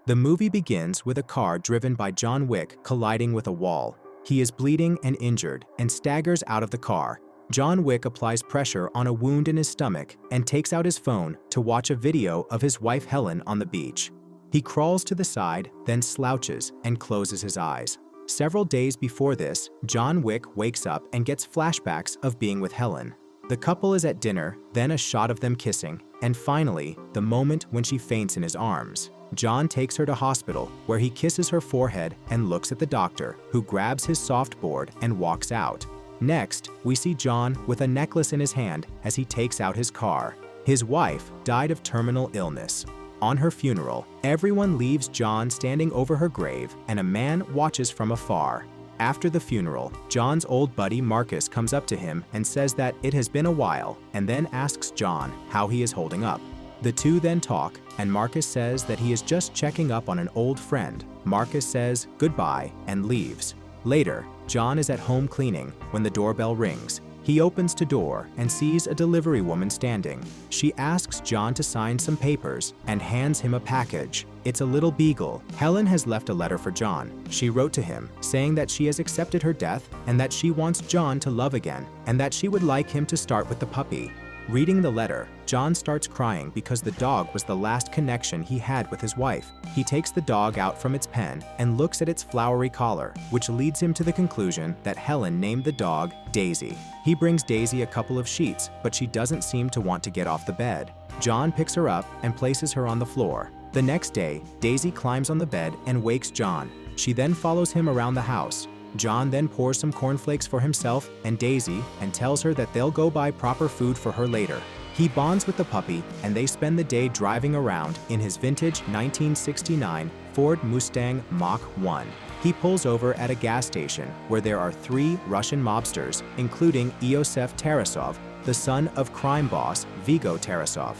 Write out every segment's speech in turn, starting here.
The movie begins with a car driven by John Wick colliding with a wall. He is bleeding and injured and staggers out of the car. John Wick applies pressure on a wound in his stomach and takes out his phone to watch a video of his wife Helen on the beach. He crawls to the side, then slouches and closes his eyes. Several days before this, John Wick wakes up and gets flashbacks of being with Helen. The couple is at dinner, then a shot of them kissing, and finally, the moment when she faints in his arms. John takes her to hospital, where he kisses her forehead and looks at the doctor, who grabs his softboard and walks out. Next, we see John with a necklace in his hand as he takes out his car. His wife died of terminal illness. On her funeral, everyone leaves John standing over her grave, and a man watches from afar. After the funeral, John's old buddy Marcus comes up to him and says that it has been a while, and then asks John how he is holding up. The two then talk, and Marcus says that he is just checking up on an old friend. Marcus says goodbye and leaves. Later, John is at home cleaning when the doorbell rings. He opens the door and sees a delivery woman standing. She asks John to sign some papers and hands him a package. It's a little beagle. Helen has left a letter for John. She wrote to him, saying that she has accepted her death and that she wants John to love again, and that she would like him to start with the puppy. Reading the letter, John starts crying because the dog was the last connection he had with his wife. He takes the dog out from its pen and looks at its flowery collar, which leads him to the conclusion that Helen named the dog Daisy. He brings Daisy a couple of sheets, but she doesn't seem to want to get off the bed. John picks her up and places her on the floor. The next day, Daisy climbs on the bed and wakes John. She then follows him around the house. John then pours some cornflakes for himself and Daisy and tells her that they'll go buy proper food for her later. He bonds with the puppy and they spend the day driving around in his vintage 1969 Ford Mustang Mach 1. He pulls over at a gas station where there are 3 Russian mobsters, including Iosef Tarasov, the son of crime boss Vigo Tarasov.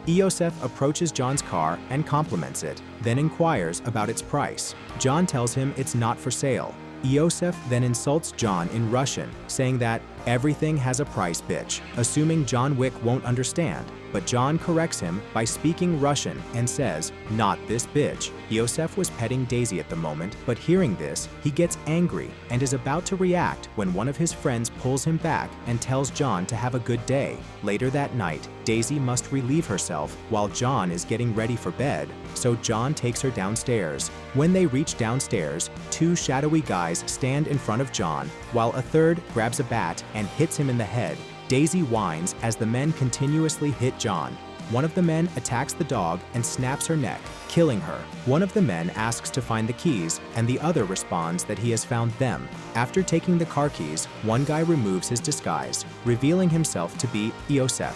Iosef approaches John's car and compliments it, then inquires about its price. John tells him it's not for sale. Iosef then insults John in Russian, saying that everything has a price, bitch, assuming John Wick won't understand. But John corrects him by speaking Russian and says, "Not this bitch." Iosef was petting Daisy at the moment, but hearing this, he gets angry and is about to react when one of his friends pulls him back and tells John to have a good day. Later that night, Daisy must relieve herself while John is getting ready for bed, so John takes her downstairs. When they reach downstairs, 2 shadowy guys stand in front of John, while a third grabs a bat and hits him in the head. Daisy whines as the men continuously hit John. One of the men attacks the dog and snaps her neck, killing her. One of the men asks to find the keys, and the other responds that he has found them. After taking the car keys, one guy removes his disguise, revealing himself to be Iosef.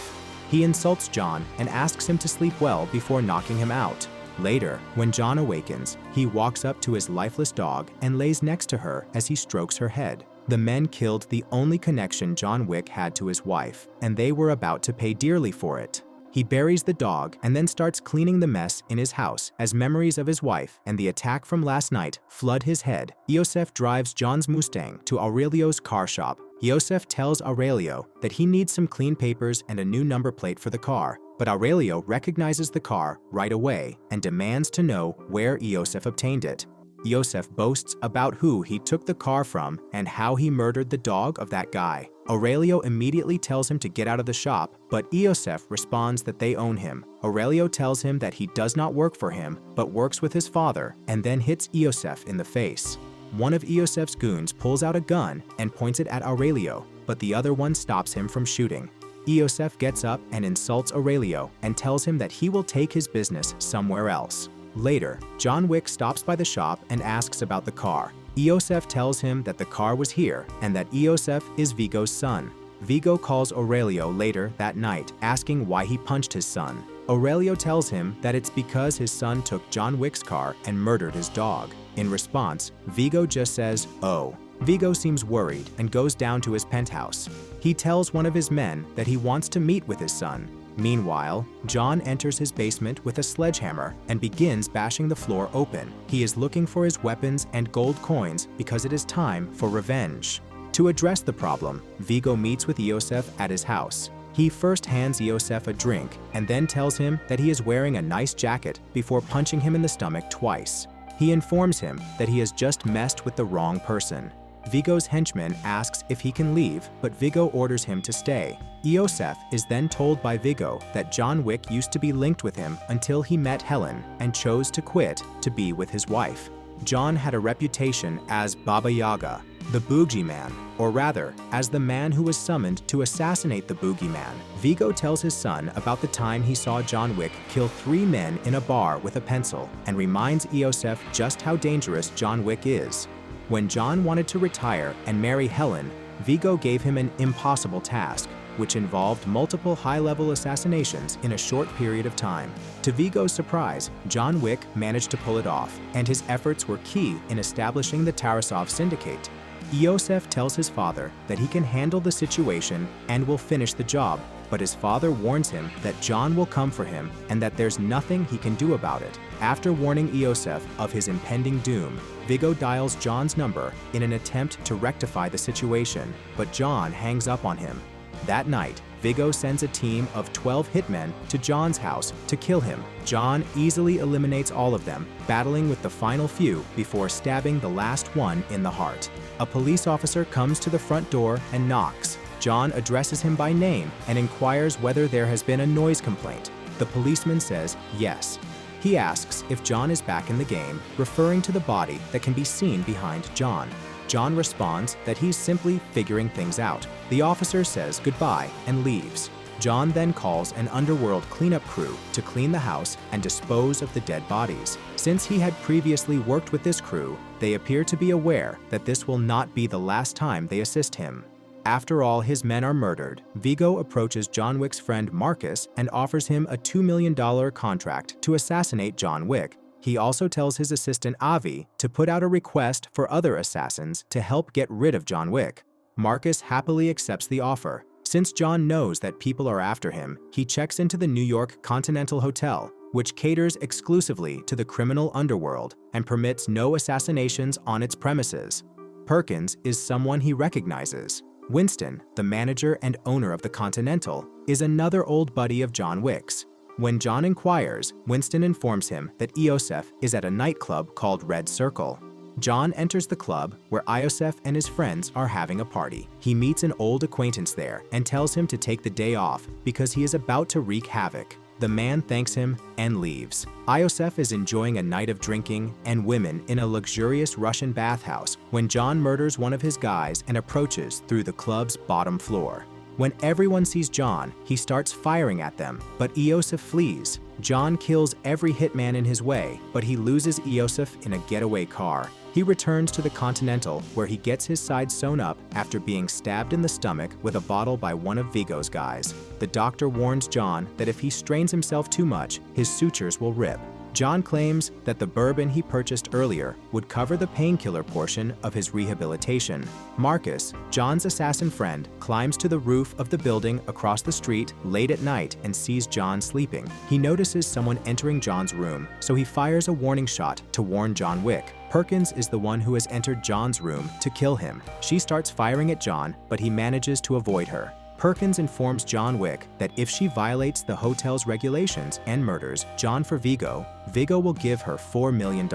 He insults John and asks him to sleep well before knocking him out. Later, when John awakens, he walks up to his lifeless dog and lays next to her as he strokes her head. The men killed the only connection John Wick had to his wife, and they were about to pay dearly for it. He buries the dog and then starts cleaning the mess in his house as memories of his wife and the attack from last night flood his head. Iosef drives John's Mustang to Aurelio's car shop. Iosef tells Aurelio that he needs some clean papers and a new number plate for the car, but Aurelio recognizes the car right away and demands to know where Iosef obtained it. Iosef boasts about who he took the car from and how he murdered the dog of that guy. Aurelio immediately tells him to get out of the shop, but Iosef responds that they own him. Aurelio tells him that he does not work for him, but works with his father, and then hits Iosef in the face. One of Iosef's goons pulls out a gun and points it at Aurelio, but the other one stops him from shooting. Iosef gets up and insults Aurelio and tells him that he will take his business somewhere else. Later, John Wick stops by the shop and asks about the car. Iosef tells him that the car was here and that Iosef is Vigo's son. Vigo calls Aurelio later that night, asking why he punched his son. Aurelio tells him that it's because his son took John Wick's car and murdered his dog. In response, Vigo just says, "Oh." Vigo seems worried and goes down to his penthouse. He tells one of his men that he wants to meet with his son. Meanwhile, John enters his basement with a sledgehammer and begins bashing the floor open. He is looking for his weapons and gold coins because it is time for revenge. To address the problem, Vigo meets with Iosef at his house. He first hands Iosef a drink and then tells him that he is wearing a nice jacket before punching him in the stomach twice. He informs him that he has just messed with the wrong person. Vigo's henchman asks if he can leave, but Vigo orders him to stay. Iosef is then told by Vigo that John Wick used to be linked with him until he met Helen and chose to quit to be with his wife. John had a reputation as Baba Yaga, the boogeyman, or rather, as the man who was summoned to assassinate the boogeyman. Vigo tells his son about the time he saw John Wick kill 3 men in a bar with a pencil and reminds Iosef just how dangerous John Wick is. When John wanted to retire and marry Helen, Vigo gave him an impossible task, which involved multiple high-level assassinations in a short period of time. To Vigo's surprise, John Wick managed to pull it off, and his efforts were key in establishing the Tarasov Syndicate. Iosef tells his father that he can handle the situation and will finish the job, but his father warns him that John will come for him and that there's nothing he can do about it. After warning Iosef of his impending doom, Vigo dials John's number in an attempt to rectify the situation, but John hangs up on him. That night, Vigo sends a team of 12 hitmen to John's house to kill him. John easily eliminates all of them, battling with the final few before stabbing the last one in the heart. A police officer comes to the front door and knocks. John addresses him by name and inquires whether there has been a noise complaint. The policeman says yes. He asks if John is back in the game, referring to the body that can be seen behind John. John responds that he's simply figuring things out. The officer says goodbye and leaves. John then calls an underworld cleanup crew to clean the house and dispose of the dead bodies. Since he had previously worked with this crew, they appear to be aware that this will not be the last time they assist him. After all his men are murdered, Vigo approaches John Wick's friend Marcus and offers him a $2 million contract to assassinate John Wick. He also tells his assistant Avi to put out a request for other assassins to help get rid of John Wick. Marcus happily accepts the offer. Since John knows that people are after him, he checks into the New York Continental Hotel, which caters exclusively to the criminal underworld and permits no assassinations on its premises. Perkins is someone he recognizes. Winston, the manager and owner of the Continental, is another old buddy of John Wick's. When John inquires, Winston informs him that Iosef is at a nightclub called Red Circle. John enters the club where Iosef and his friends are having a party. He meets an old acquaintance there and tells him to take the day off because he is about to wreak havoc. The man thanks him and leaves. Iosef is enjoying a night of drinking and women in a luxurious Russian bathhouse when John murders one of his guys and approaches through the club's bottom floor. When everyone sees John, he starts firing at them, but Iosef flees. John kills every hitman in his way, but he loses Iosef in a getaway car. He returns to the Continental, where he gets his side sewn up after being stabbed in the stomach with a bottle by one of Vigo's guys. The doctor warns John that if he strains himself too much, his sutures will rip. John claims that the bourbon he purchased earlier would cover the painkiller portion of his rehabilitation. Marcus, John's assassin friend, climbs to the roof of the building across the street late at night and sees John sleeping. He notices someone entering John's room, so he fires a warning shot to warn John Wick. Perkins is the one who has entered John's room to kill him. She starts firing at John, but he manages to avoid her. Perkins informs John Wick that if she violates the hotel's regulations and murders John for Vigo, Vigo will give her $4 million.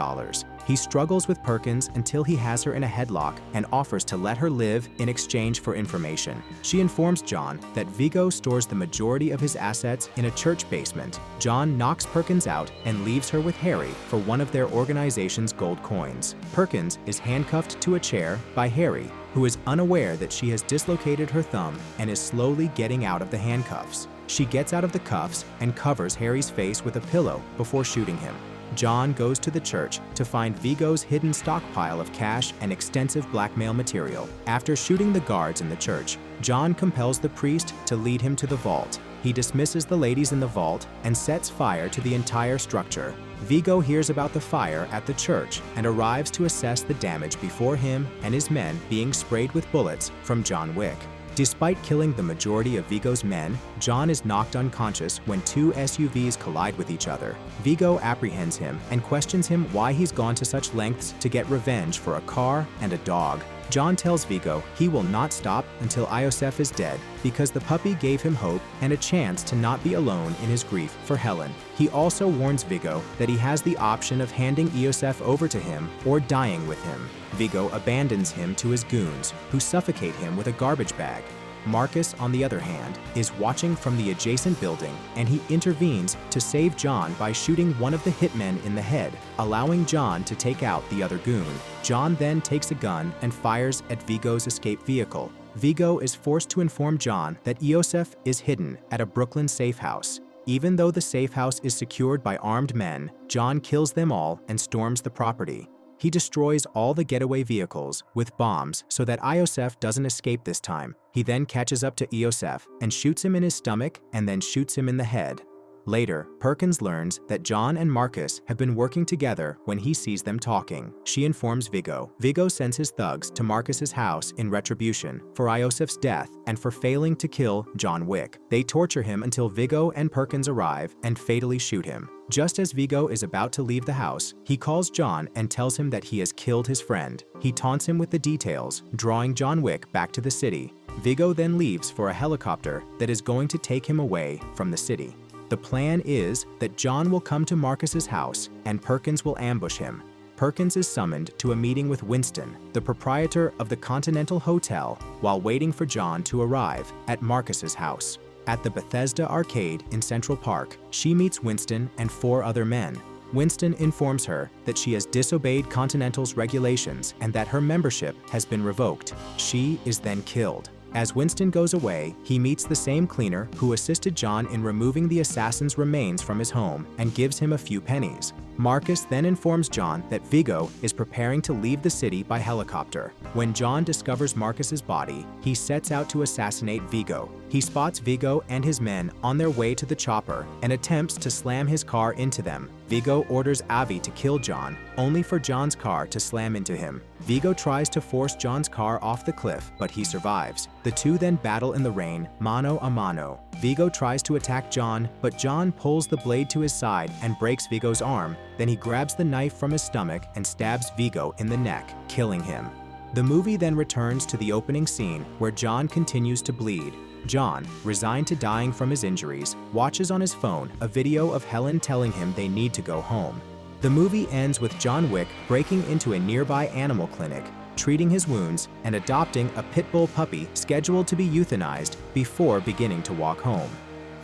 He struggles with Perkins until he has her in a headlock and offers to let her live in exchange for information. She informs John that Vigo stores the majority of his assets in a church basement. John knocks Perkins out and leaves her with Harry for one of their organization's gold coins. Perkins is handcuffed to a chair by Harry, who is unaware that she has dislocated her thumb and is slowly getting out of the handcuffs. She gets out of the cuffs and covers Harry's face with a pillow before shooting him. John goes to the church to find Vigo's hidden stockpile of cash and extensive blackmail material. After shooting the guards in the church, John compels the priest to lead him to the vault. He dismisses the ladies in the vault and sets fire to the entire structure. Vigo hears about the fire at the church and arrives to assess the damage before him and his men being sprayed with bullets from John Wick. Despite killing the majority of Vigo's men, John is knocked unconscious when two SUVs collide with each other. Vigo apprehends him and questions him why he's gone to such lengths to get revenge for a car and a dog. John tells Vigo he will not stop until Iosef is dead because the puppy gave him hope and a chance to not be alone in his grief for Helen. He also warns Vigo that he has the option of handing Iosef over to him or dying with him. Vigo abandons him to his goons, who suffocate him with a garbage bag. Marcus, on the other hand, is watching from the adjacent building, and he intervenes to save John by shooting one of the hitmen in the head, allowing John to take out the other goon. John then takes a gun and fires at Vigo's escape vehicle. Vigo is forced to inform John that Iosef is hidden at a Brooklyn safe house. Even though the safe house is secured by armed men, John kills them all and storms the property. He destroys all the getaway vehicles with bombs so that Iosef doesn't escape this time. He then catches up to Iosef and shoots him in his stomach and then shoots him in the head. Later, Perkins learns that John and Marcus have been working together when he sees them talking. She informs Vigo. Vigo sends his thugs to Marcus's house in retribution for Iosef's death and for failing to kill John Wick. They torture him until Vigo and Perkins arrive and fatally shoot him. Just as Vigo is about to leave the house, he calls John and tells him that he has killed his friend. He taunts him with the details, drawing John Wick back to the city. Vigo then leaves for a helicopter that is going to take him away from the city. The plan is that John will come to Marcus's house and Perkins will ambush him. Perkins is summoned to a meeting with Winston, the proprietor of the Continental Hotel, while waiting for John to arrive at Marcus's house. At the Bethesda Arcade in Central Park, she meets Winston and 4 other men. Winston informs her that she has disobeyed Continental's regulations and that her membership has been revoked. She is then killed. As Winston goes away, he meets the same cleaner who assisted John in removing the assassin's remains from his home and gives him a few pennies. Marcus then informs John that Vigo is preparing to leave the city by helicopter. When John discovers Marcus's body, he sets out to assassinate Vigo. He spots Vigo and his men on their way to the chopper and attempts to slam his car into them. Vigo orders Avi to kill John, only for John's car to slam into him. Vigo tries to force John's car off the cliff, but he survives. The two then battle in the rain, mano a mano. Vigo tries to attack John, but John pulls the blade to his side and breaks Vigo's arm. Then he grabs the knife from his stomach and stabs Vigo in the neck, killing him. The movie then returns to the opening scene where John continues to bleed. John, resigned to dying from his injuries, watches on his phone a video of Helen telling him they need to go home. The movie ends with John Wick breaking into a nearby animal clinic, treating his wounds, and adopting a pit bull puppy scheduled to be euthanized before beginning to walk home.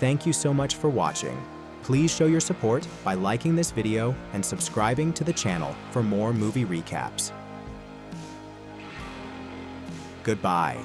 Thank you so much for watching. Please show your support by liking this video and subscribing to the channel for more movie recaps. Goodbye.